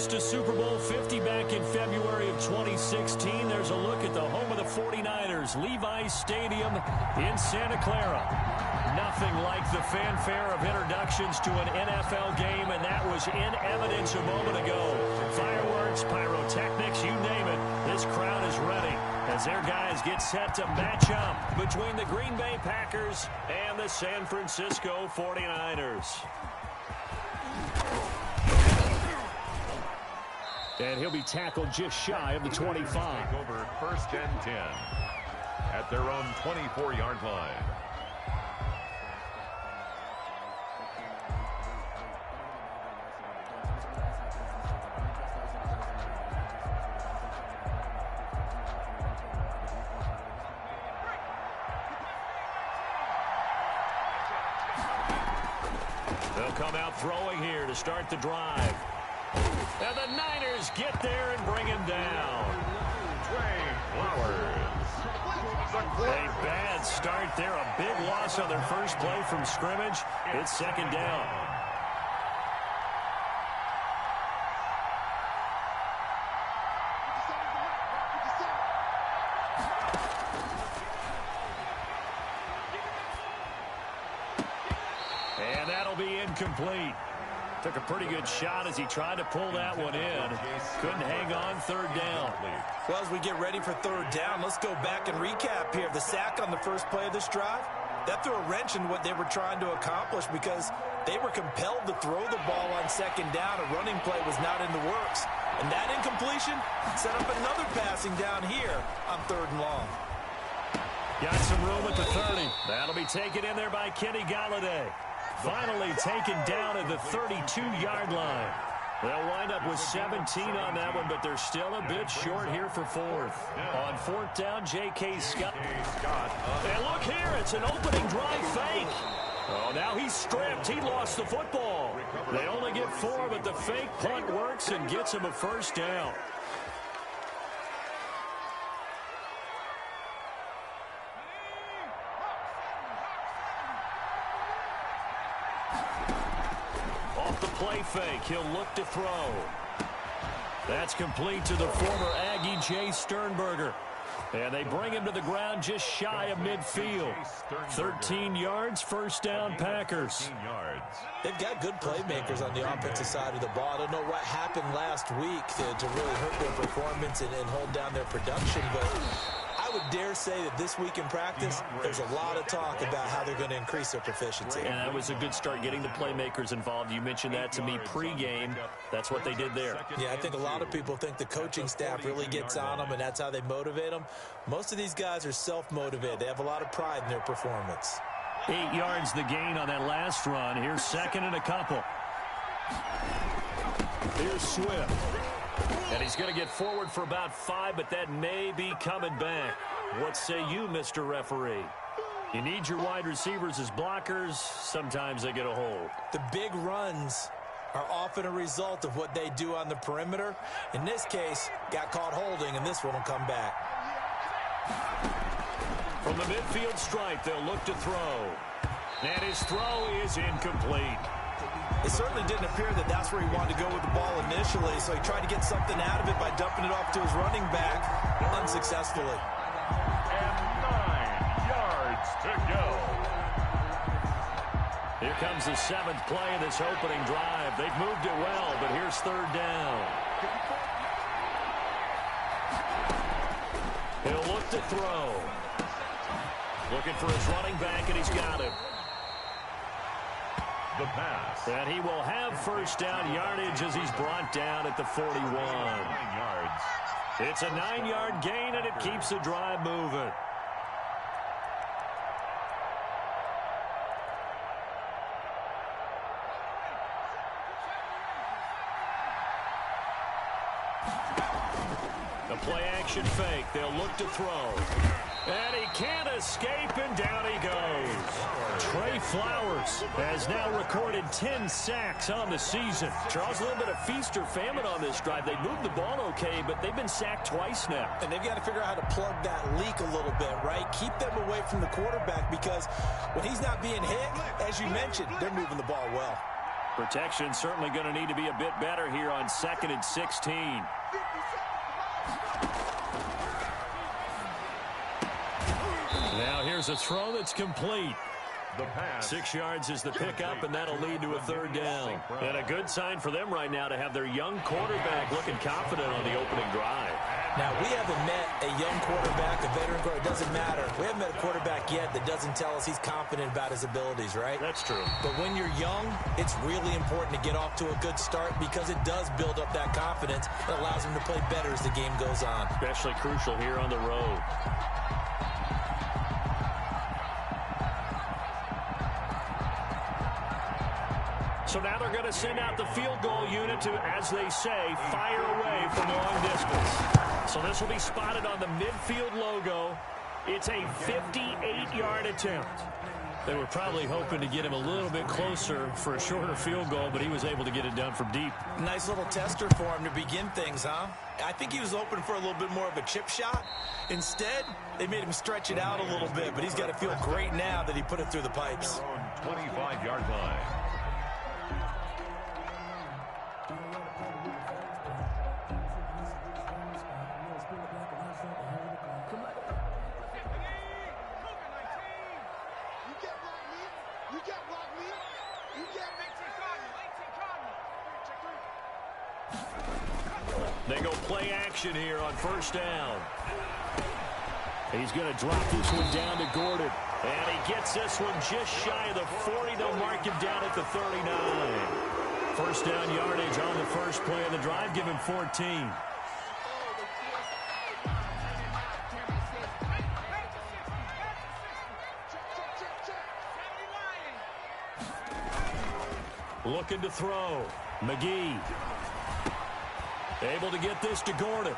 lost to Super Bowl 50 back in February of 2016. There's a look at the home of the 49ers, Levi's Stadium in Santa Clara. Nothing like the fanfare of introductions to an NFL game, and that was in evidence a moment ago. Fireworks, pyrotechnics, you name it, this crowd is ready as their guys get set to match up between the Green Bay Packers and the San Francisco 49ers. And he'll be tackled just shy of the 25. Over 1st and 10 at their own 24-yard line. They'll come out throwing here to start the drive. And the Niners get there and bring him down. Trey Flowers. A bad start there. A big loss on their first play from scrimmage. It's 2nd down. And that'll be incomplete. Took a pretty good shot as he tried to pull that one in. Couldn't hang on 3rd down. Well, as we get ready for 3rd down, let's go back and recap here. The sack on the first play of this drive, that threw a wrench in what they were trying to accomplish because they were compelled to throw the ball on 2nd down. A running play was not in the works. And that incompletion set up another passing down here on 3rd and long. Got some room at the 30. That'll be taken in there by Kenny Golladay. Finally taken down at the 32-yard line. They'll wind up with 17 on that one, but they're still a bit short here for 4th. On 4th down, J.K. Scott. And look here, it's an opening drive fake. Oh, now he's stripped. He lost the football. They only get 4, but the fake punt works and gets him a 1st down. Play fake. He'll look to throw. That's complete to the former Aggie Jay Sternberger. And they bring him to the ground just shy of midfield. 13 yards, 1st down Packers. They've got good playmakers on the offensive side of the ball. I don't know what happened last week to really hurt their performance and hold down their production, but I would dare say that this week in practice, there's a lot of talk about how they're going to increase their proficiency. And that was a good start getting the playmakers involved. You mentioned that to me pregame. That's what they did there. Yeah, I think a lot of people think the coaching staff really gets on them, and that's how they motivate them. Most of these guys are self-motivated. They have a lot of pride in their performance. 8 yards the gain on that last run. Here's 2nd and a couple. Here's Swift. And he's going to get forward for about 5, but that may be coming back. What say you, Mr. Referee? You need your wide receivers as blockers. Sometimes they get a hold. The big runs are often a result of what they do on the perimeter. In this case, got caught holding, and this one will come back. From the midfield stripe, they'll look to throw. And his throw is incomplete. It certainly didn't appear that that's where he wanted to go with the ball initially, so he tried to get something out of it by dumping it off to his running back unsuccessfully. And 9 yards to go. Here comes the 7th play of this opening drive. They've moved it well, but here's 3rd down. He'll look to throw. Looking for his running back, and he's got him. The pass. And he will have 1st down yardage as he's brought down at the 41. 9 yards. It's a 9-yard gain, and it keeps the drive moving. The play-action fake. They'll look to throw. And he can't escape, and down he goes. Trey Flowers has now recorded 10 sacks on the season. Charles, a little bit of feast or famine on this drive. They moved the ball okay, but they've been sacked twice now. And they've got to figure out how to plug that leak a little bit, right? Keep them away from the quarterback, because when he's not being hit, as you mentioned, they're moving the ball well. Protection certainly going to need to be a bit better here on 2nd and 16. Now here's a throw that's complete. The pass. 6 yards is the pickup, and that'll lead to a 3rd down. And a good sign for them right now to have their young quarterback looking confident on the opening drive. Now, we haven't met a young quarterback, a veteran quarterback. It doesn't matter. We haven't met a quarterback yet that doesn't tell us he's confident about his abilities, right? That's true. But when you're young, it's really important to get off to a good start because it does build up that confidence. It allows him to play better as the game goes on. Especially crucial here on the road. So now they're going to send out the field goal unit to, as they say, fire away from long distance. So this will be spotted on the midfield logo. It's a 58-yard attempt. They were probably hoping to get him a little bit closer for a shorter field goal, but he was able to get it done from deep. Nice little tester for him to begin things, huh? I think he was hoping for a little bit more of a chip shot. Instead, they made him stretch it out a little bit, but he's got to feel great now that he put it through the pipes. 25-yard line. They go play action here on 1st down. He's going to drop this one down to Gordon. And he gets this one just shy of the 40. They'll mark him down at the 39. 1st down yardage on the first play of the drive. Give him 14. Looking to throw. McGee. Able to get this to Gordon.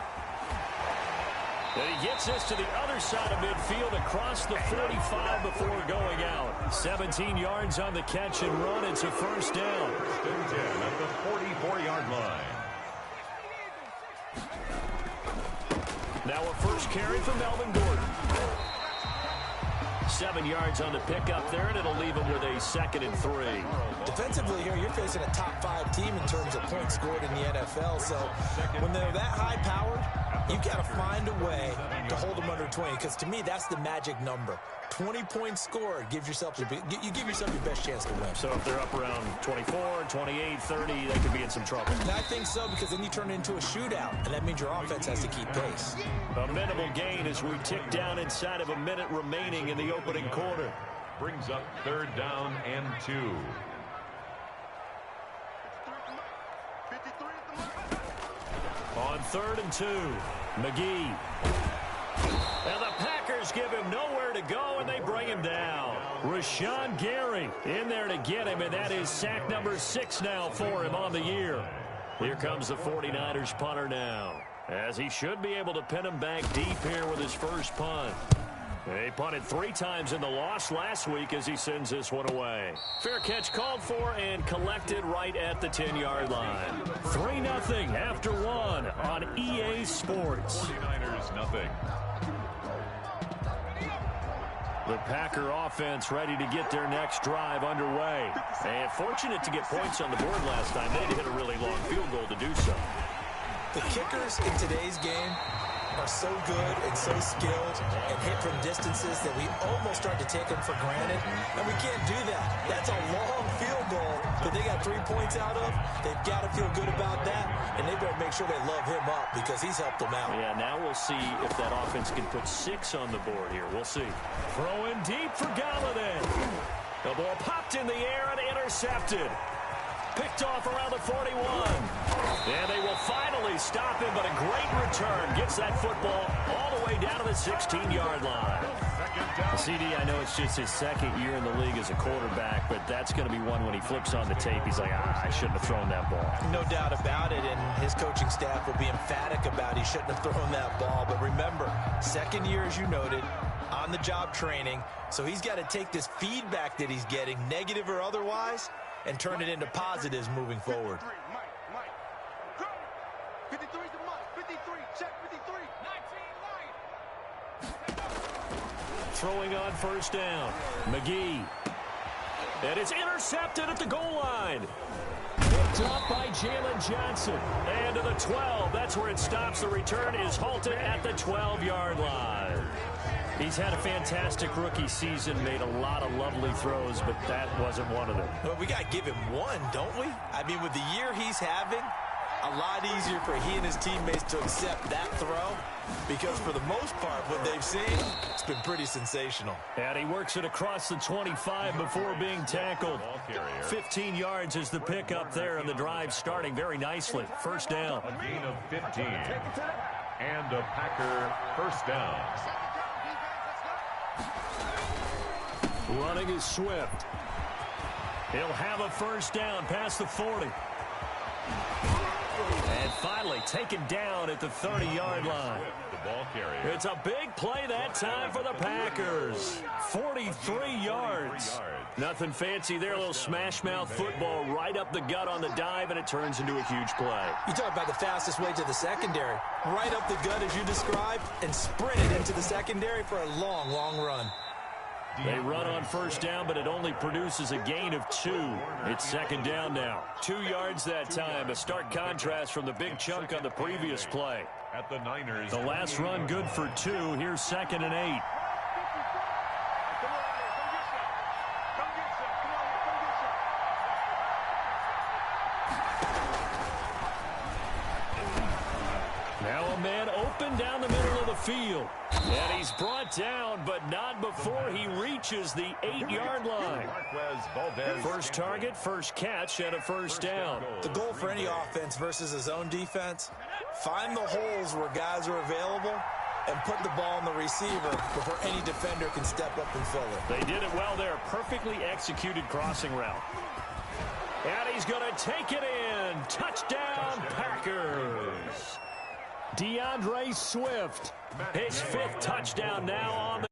And he gets this to the other side of midfield across the 45 before going out. 17 yards on the catch and run. It's a 1st down. 10 at the 44-yard line. Now a first carry for Melvin Gordon. 7 yards on the pickup there, and it'll leave him with a 2nd and 3. Defensively here, you're facing a top 5 team in terms of points scored in the NFL. So when they're that high-powered, you've got to find a way to hold them under 20. Because to me, that's the magic number. 20 points scored gives yourself you give yourself your best chance to win. So if they're up around 24, 28, 30, they could be in some trouble. And I think so, because then you turn it into a shootout, and that means your offense has to keep pace. A minimal gain as we tick down inside of a minute remaining in the opening quarter. Brings up 3rd down and 2. On 3rd and 2, McGee. And the Packers give him nowhere to go, and they bring him down. Rashawn Gary in there to get him, and that is sack number 6 now for him on the year. Here comes the 49ers punter now, as he should be able to pin him back deep here with his first punt. They punted 3 times in the loss last week as he sends this one away. Fair catch called for and collected right at the 10-yard line. 3-0 after 1 on EA Sports. 49ers nothing. The Packer offense ready to get their next drive underway. And fortunate to get points on the board last time. They hit a really long field goal to do so. The kickers in today's game are so good and so skilled and hit from distances that we almost start to take them for granted. And we can't do that. That's a long field goal that they got 3 points out of. They've got to feel good about that, and they better make sure they love him up because he's helped them out. Yeah, now we'll see if that offense can put 6 on the board here. We'll see. Throwing deep for Galladay. The ball popped in the air and intercepted. Picked off around the 41. And they will finally stop him, but a great return. Gets that football all the way down to the 16-yard line. CD, I know it's just his 2nd year in the league as a quarterback, but that's going to be one when he flips on the tape. He's like, I shouldn't have thrown that ball. No doubt about it, and his coaching staff will be emphatic about he shouldn't have thrown that ball. But remember, 2nd year, as you noted, on-the-job training. So he's got to take this feedback that he's getting, negative or otherwise, and turn it into positives moving forward. 53 to Mike. 53. Check 53. 19 line. Throwing on 1st down. McGee. And it's intercepted at the goal line. Picked up by Jalen Johnson. And to the 12. That's where it stops. The return is halted at the 12-yard line. He's had a fantastic rookie season, made a lot of lovely throws, but that wasn't one of them. Well, we got to give him one, don't we? I mean, with the year he's having, a lot easier for he and his teammates to accept that throw because for the most part, what they've seen, it's been pretty sensational. And he works it across the 25 before being tackled. 15 yards is the pickup there, and the drive starting very nicely. First down. A gain of 15. And a Packer first down. Running is Swift. He'll have a first down past the 40. And finally taken down at the 30-yard line. The ball carrier. It's a big play that time for the Packers. 43 yards. Nothing fancy there. A little smash-mouth football right up the gut on the dive, and it turns into a huge play. You talk about the fastest way to the secondary. Right up the gut, as you described, and sprinted into the secondary for a long, long run. They run on first down, but it only produces a gain of 2. It's second down now. 2 yards that time. A stark contrast from the big chunk on the previous play. At the Niners. The last run good for 2. Here's 2nd and 8. Now a man open down the middle of the field. And he's brought down, but not before he reaches the 8-yard line. First target, first catch, and a first down. The goal for any offense versus his own defense, find the holes where guys are available and put the ball on the receiver before any defender can step up and fill it. They did it well there. Perfectly executed crossing route. And he's going to take it in. Touchdown, Packers. DeAndre Swift, his 5th touchdown now on the